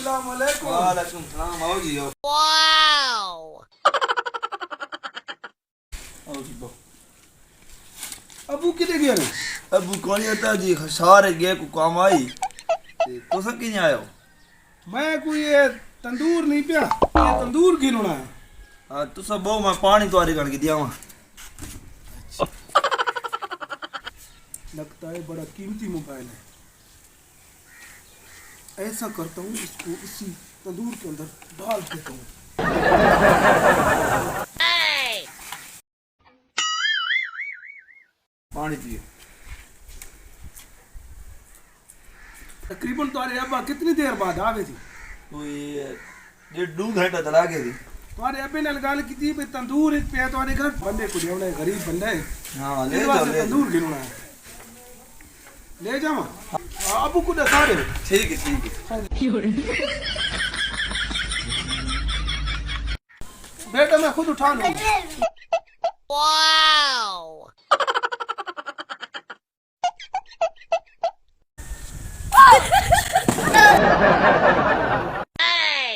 अस्सलाम वालेकुम। वालेकुम सलाम। आओ जी आओ। Wow! आओ जी बो। अबू किते गए ने? अबू कौन आता जी सारे गए को काम आई ते तुस किने आयो? मैं कोई ये तंदूर नहीं पिया, ये तंदूर गिनना है। हां तुस बो मैं पानी तोरी करके दियावा। लगता है बड़ा कीमती मोबाइल है। ऐसा करता हूँ, इसको इसी तंदूर के अंदर डाल देता हूँ। Hey! पानी पिए। तकरीबन तुम्हारे अब्बा कितनी देर बाद आवे थी? कोई 1.5 घंटा तो लागे थी। तुम्हारे अब्बे ने गल की भाई तंदूर एक पे तुम्हारे घर बंदे को देवना है, गरीब बंदा है। हां ले इस जाओ वास्ते ले तंदूर गिनना है। ले जावा अबू को दे सारे। ठीक है ठीक है। बेटा मैं खुद उठा लूंगा। Wow! Hey!